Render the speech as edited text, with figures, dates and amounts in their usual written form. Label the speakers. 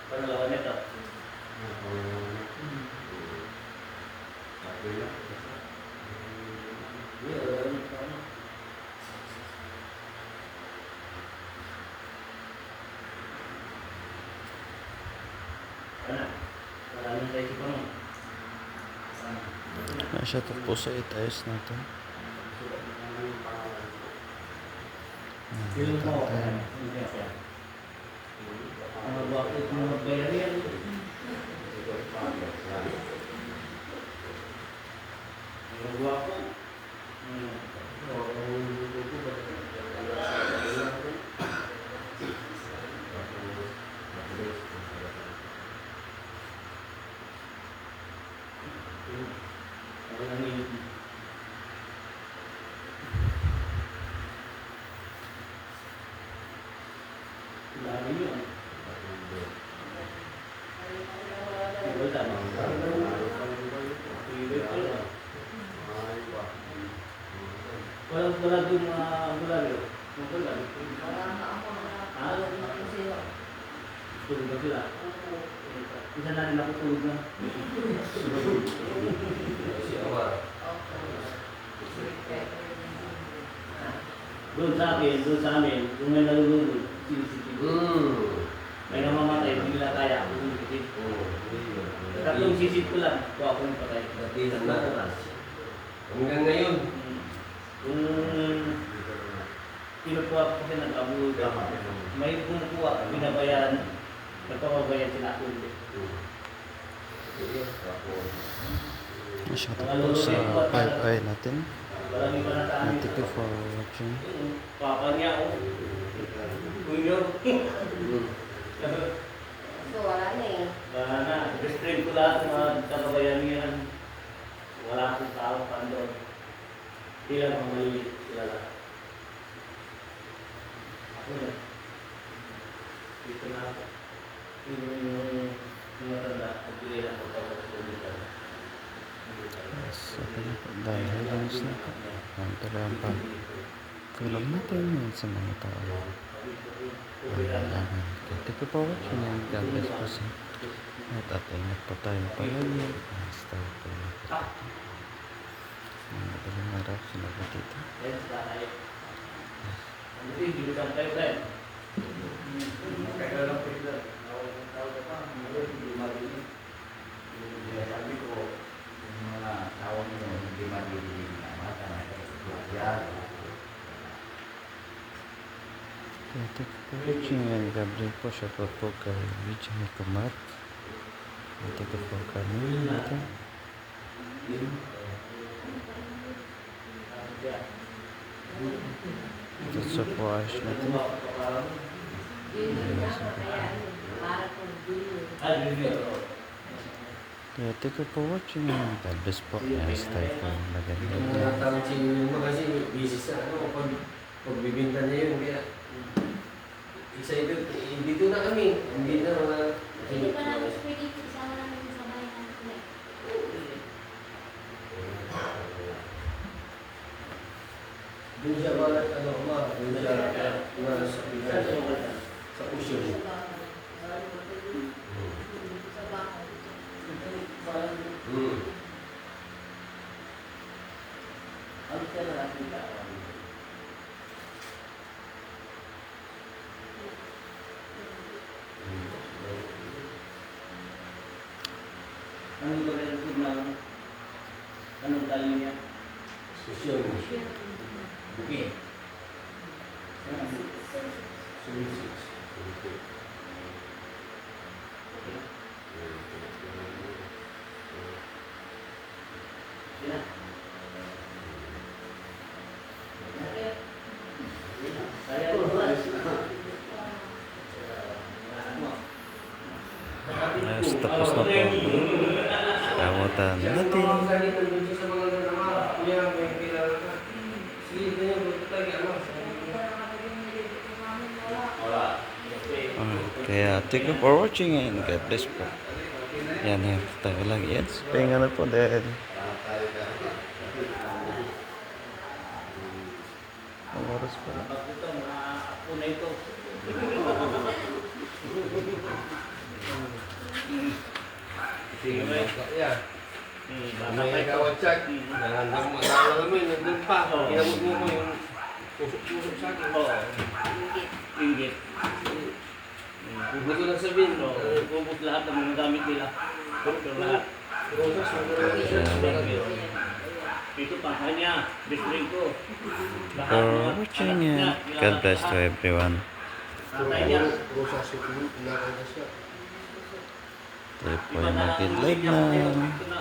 Speaker 1: Pangalawa nito.
Speaker 2: Shut up po sa itayos natin.
Speaker 1: Bakit mo magbayar yan? Wala doon mga bulalyo. Tulog na sila. Isa na rin ako tulog na. Doon sa amin, kung may nalulunod, CCTV. May namamatay, hindi nila kaya. Tatlong sisit ko lang, kung ako yung patay.
Speaker 3: Hanggang ngayon.
Speaker 1: Kung kinukuha ko kasi nag-abulog, may kumukuha, binabayan, nagpapabayan sila ako.
Speaker 2: Shut up po sa 5i natin.
Speaker 1: Marami pa nataan
Speaker 2: Thank you for watching.
Speaker 1: Papa niya, Kuya.
Speaker 4: So, wala na eh.
Speaker 1: Wala na. Restrain ko lahat ng mga kababayan niya. Wala akong tao pa doon. Hindi lang mga maliit sila lahat. Ako na. Dito na ako. Yung matanda. Nagbili lang ako tapos sa ulitan.
Speaker 2: Yes, okay na po. Dahil hanggang na po. Ang talagang pag-film natin yun sa mga tao. Kailangan. Thank you for watching and God bless po sa at ingat po tayo palagi. Stay po. Madaling araw sila po dito.
Speaker 1: Yes, tayo. Hindi, hindi ka tayo, friend. Kaya lang po ito. Tawag pa, hindi marinig. Sabi ko, yung mga tao nyo, hindi marinig na mata na ito.
Speaker 2: Thank you for watching and God bless po. Shoutout po kay Vijay Kumar. Thank you for coming natin. That's up po ayos natin. Yeah, thank you for watching and God bless po. Yes, tayo po magandang.
Speaker 3: Natawag si Yuma kasi busy sa pagbibinta niya yun. Kaya excited. Dito na kami. Hindi na mga...
Speaker 4: Hindi pa namin pwede isama namin sa bahay namin.
Speaker 3: Doon siya malat, doon siya sa usyo.
Speaker 1: Anong pagkakalagod ng anong tali niya?
Speaker 3: Usyo.
Speaker 1: Okay. Yan na. Kaya ko ba?
Speaker 2: Ayos, tapos na po ang gamutan natin.
Speaker 3: Sa mga kuya, may kilala ka. Sige, ganyan, buto tayo, ano.
Speaker 1: Wala.
Speaker 2: Kaya thank you for watching and God bless po. Yan, yan. Tayo lang. Yan. Pahinga na po dahil ang oras pa lang.
Speaker 1: Pag ito, mga apo na ito. Sige, may.
Speaker 3: Yeah.
Speaker 1: Baka pa
Speaker 3: May
Speaker 1: ito.
Speaker 3: kawatsak. Nandang kami, nandun pa.
Speaker 1: Oo.
Speaker 3: Kinamot mo ko yung pusok-pusok sa akin.
Speaker 1: Oo. Inggit.
Speaker 3: Hindi ko na sabihin.
Speaker 1: Ubus lahat ng mga gamit nila. Pero lahat.
Speaker 3: Rosas,
Speaker 1: Ito pa kanya. Best friend ko. Lahat
Speaker 2: For
Speaker 1: mga
Speaker 2: watching
Speaker 1: anak niya,
Speaker 2: and God bless to everyone.
Speaker 1: tatay niya.
Speaker 3: Rosas, pinakay na siya.
Speaker 2: Tayo po
Speaker 1: Iba
Speaker 2: ay
Speaker 1: na lang ang
Speaker 2: mag-live
Speaker 1: niya.
Speaker 2: na.
Speaker 1: Ito na.